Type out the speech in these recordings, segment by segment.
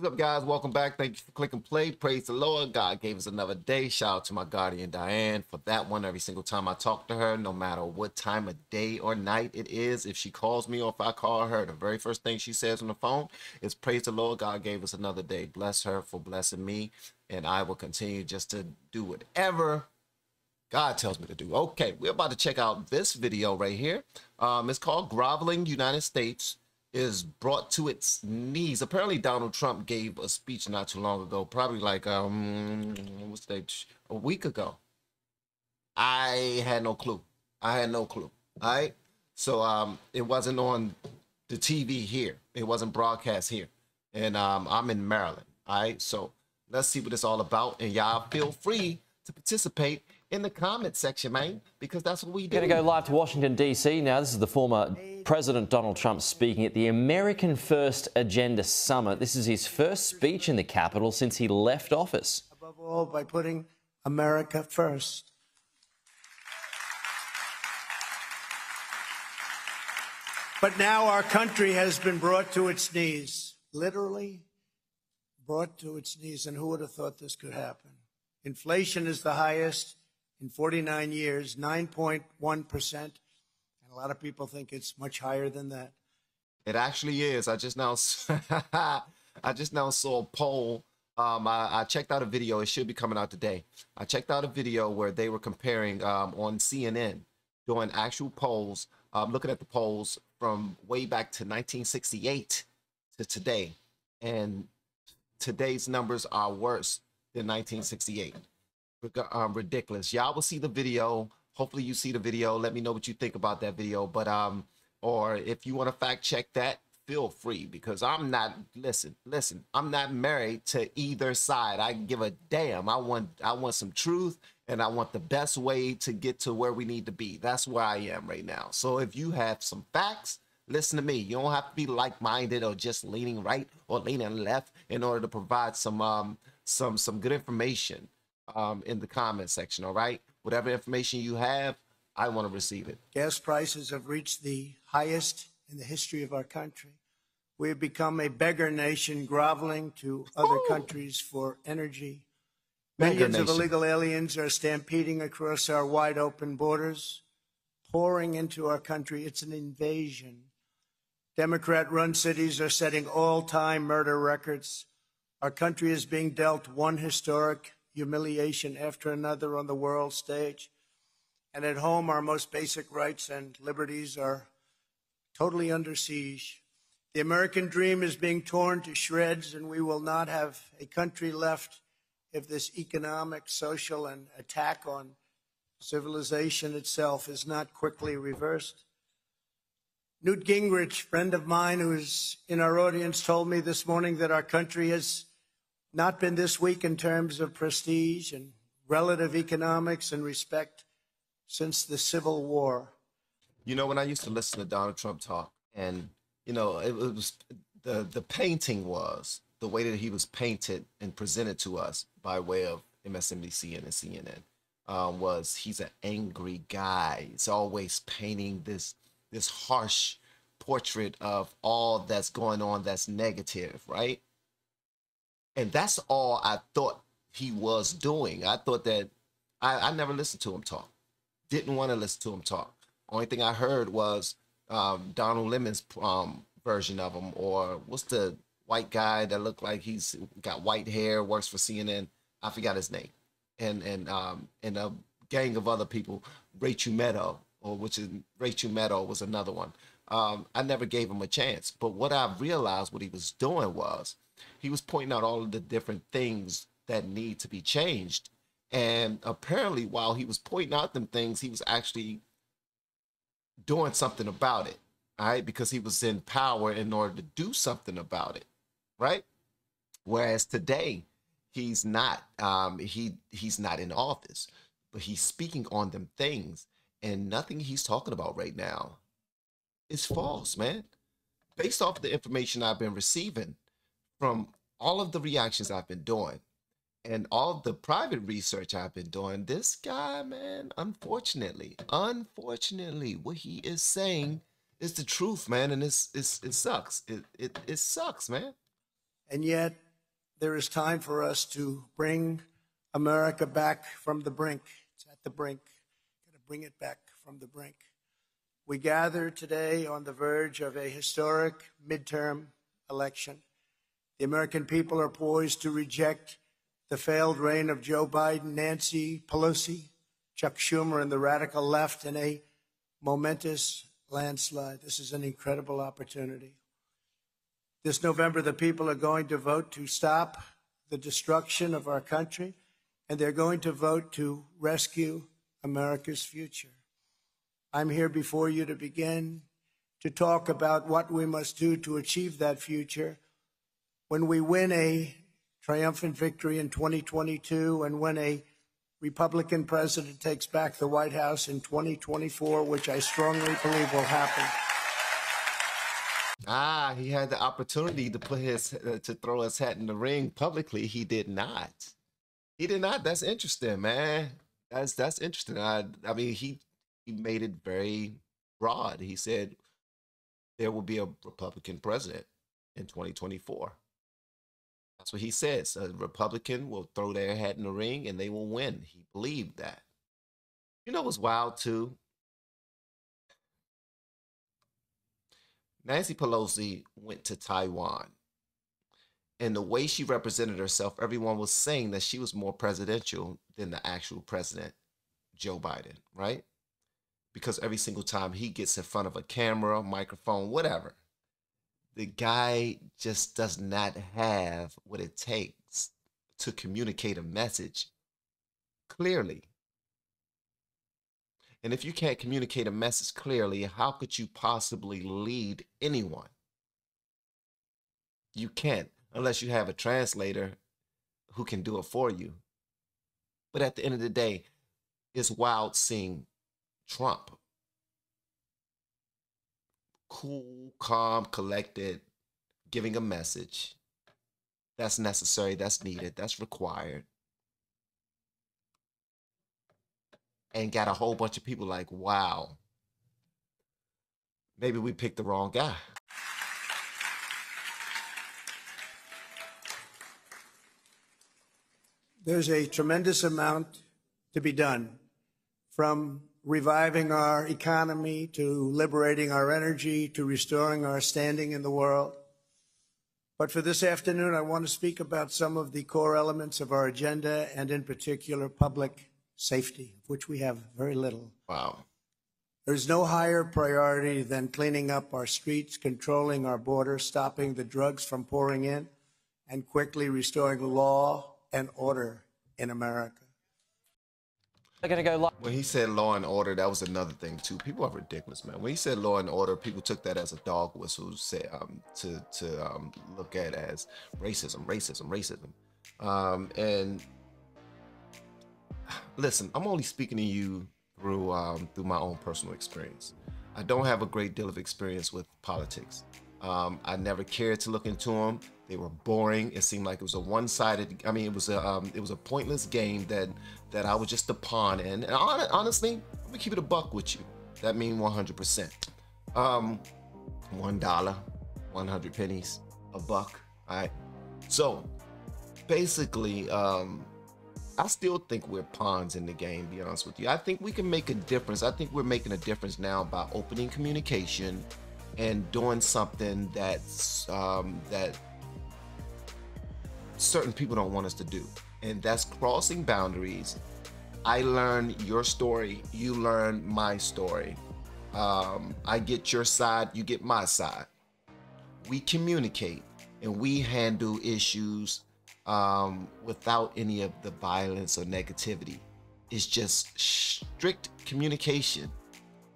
What's up, guys? Welcome back. Thank you for clicking play. Praise the Lord. God gave us another day. Shout out to my guardian, Diane, for that one. Every single time I talk to her, no matter what time of day or night it is, if she calls me or if I call her, the very first thing she says on the phone is, praise the Lord. God gave us another day. Bless her for blessing me, and I will continue just to do whatever God tells me to do. Okay, we're about to check out this video right here. It's called Groveling United States is Brought to Its Knees. Apparently Donald Trump gave a speech not too long ago, probably like what's that, a week ago. I had no clue. All right, so it wasn't on the TV here. It wasn't broadcast here, and I'm in Maryland. All right, so let's see what it's all about, and y'all feel free to participate in the comment section, man, because that's what we do. We're going to go live to Washington, D.C. now. This is the former President Donald Trump speaking at the American First Agenda Summit. This is his first speech in the Capitol since he left office. Above all, by putting America first. But now our country has been brought to its knees, literally brought to its knees. And who would have thought this could happen? Inflation is the highest in 49 years, 9.1%. And a lot of people think it's much higher than that. It actually is. I just now saw a poll. I checked out a video. It should be coming out today. I checked out a video where they were comparing on CNN, doing actual polls, looking at the polls from way back to 1968 to today. And today's numbers are worse than 1968. Ridiculous. Y'all will see the video. Hopefully you see the video. Let me know what you think about that video. But or if you want to fact check that, feel free, because I'm not, listen, I'm not married to either side. I give a damn. I want some truth, and I want the best way to get to where we need to be. That's where I am right now. So if you have some facts, listen to me. You don't have to be like-minded or just leaning right or leaning left in order to provide some good information in the comment section. All right, whatever information you have, I want to receive it. Gas prices have reached the highest in the history of our country. We have become a beggar nation, groveling to other countries for energy. Millions of illegal aliens are stampeding across our wide open borders, pouring into our country. It's an invasion. Democrat-run cities are setting all-time murder records. Our country is being dealt one historic humiliation after another on the world stage. And at home, our most basic rights and liberties are totally under siege. The American dream is being torn to shreds, and we will not have a country left if this economic, social, and attack on civilization itself is not quickly reversed. Newt Gingrich, friend of mine who's in our audience, told me this morning that our country has not been this weak in terms of prestige and relative economics and respect since the Civil War. You know, when I used to listen to Donald Trump talk, and, you know, it was the painting was the way that he was painted and presented to us by way of MSNBC and CNN, was he's an angry guy. He's always painting this harsh portrait of all that's going on that's negative, right? And that's all I thought he was doing. I thought that I never listened to him talk. Didn't want to listen to him talk. Only thing I heard was Donald Lemon's version of him, or what's the white guy that looked like he's got white hair, works for CNN. I forgot his name. And a gang of other people, Rachel Maddow, Rachel Maddow was another one. I never gave him a chance. But what I realized what he was doing was he was pointing out all of the different things that need to be changed. And apparently while he was pointing out them things, he was actually doing something about it, all right? Because he was in power in order to do something about it, right? Whereas today, he's not. He's not in office, but he's speaking on them things, and nothing he's talking about right now is false, man. Based off the information I've been receiving from all of the reactions I've been doing and all of the private research I've been doing, this guy, man, unfortunately, what he is saying is the truth, man, and it sucks. It sucks, man. And yet, there is time for us to bring America back from the brink. It's at the brink. Got to bring it back from the brink. We gather today on the verge of a historic midterm election. The American people are poised to reject the failed reign of Joe Biden, Nancy Pelosi, Chuck Schumer, and the radical left in a momentous landslide. This is an incredible opportunity. This November, the people are going to vote to stop the destruction of our country, and they're going to vote to rescue America's future. I'm here before you to begin to talk about what we must do to achieve that future. When we win a triumphant victory in 2022 and when a Republican president takes back the White House in 2024, which I strongly believe will happen. He had the opportunity to put to throw his hat in the ring publicly. He did not. He did not. That's interesting, man. That's interesting. I mean, he made it very broad. He said there will be a Republican president in 2024. That's what he says. A Republican will throw their hat in the ring and they will win. He believed that. You know what's wild too? Nancy Pelosi went to Taiwan. And the way she represented herself, everyone was saying that she was more presidential than the actual president, Joe Biden, right? Because every single time he gets in front of a camera, microphone, whatever, the guy just does not have what it takes to communicate a message clearly. And if you can't communicate a message clearly, how could you possibly lead anyone? You can't, unless you have a translator who can do it for you. But at the end of the day, it's wild seeing Trump, cool, calm, collected, giving a message that's necessary, that's needed, that's required. And got a whole bunch of people like, wow, maybe we picked the wrong guy. There's a tremendous amount to be done, from reviving our economy to liberating our energy to restoring our standing in the world. But for this afternoon, I want to speak about some of the core elements of our agenda, and in particular, public safety, of which we have very little. Wow. There's no higher priority than cleaning up our streets, controlling our borders, stopping the drugs from pouring in, and quickly restoring law and order in America. They're going to go live. When he said law and order, that was another thing too. People are ridiculous, man. When he said law and order, people took that as a dog whistle to look at as racism. And listen, I'm only speaking to you through my own personal experience. I don't have a great deal of experience with politics. I never cared to look into them. They were boring. It seemed like it was a one-sided. I mean, it was a pointless game that I was just a pawn in. And honestly, I'm gonna keep it a buck with you. That means 100%. $1, 100 pennies, a buck. All right. So basically, I still think we're pawns in the game, to be honest with you. I think we can make a difference. I think we're making a difference now by opening communication and doing something that's that certain people don't want us to do, and that's crossing boundaries. I learn your story, you learn my story. I get your side, you get my side. We communicate and we handle issues without any of the violence or negativity. It's just strict communication.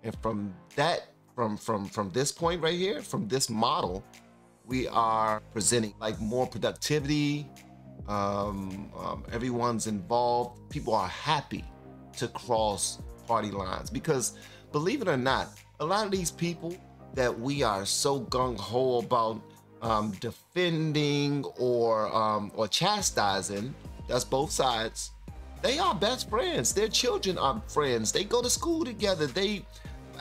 And from that, from this point right here, from this model, we are presenting like more productivity. Everyone's involved. People are happy to cross party lines, because believe it or not, a lot of these people that we are so gung-ho about defending or chastising, that's both sides, they are best friends. Their children are friends. They go to school together.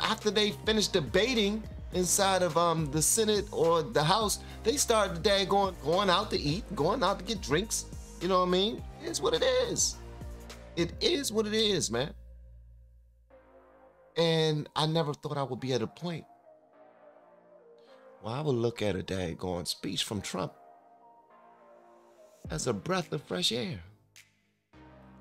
After they finish debating, inside of the Senate or the House, they start the day going out to eat, going out to get drinks. You know what I mean? It's what it is. It is what it is, man. And I never thought I would be at a point where I would look at a daggone speech from Trump as a breath of fresh air.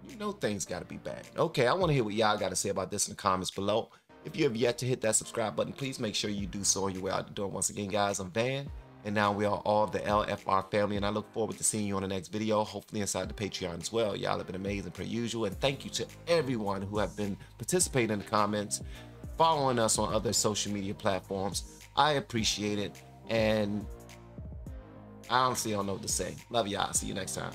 You know things got to be bad. Okay, I want to hear what y'all got to say about this in the comments below. If you have yet to hit that subscribe button, please make sure you do so on your way out the door. Once again, guys, I'm Van, and now we are all the LFR family, and I look forward to seeing you on the next video, hopefully inside the Patreon as well. Y'all have been amazing per usual, and thank you to everyone who have been participating in the comments, following us on other social media platforms. I appreciate it, and I honestly don't know what to say. Love y'all. See you next time.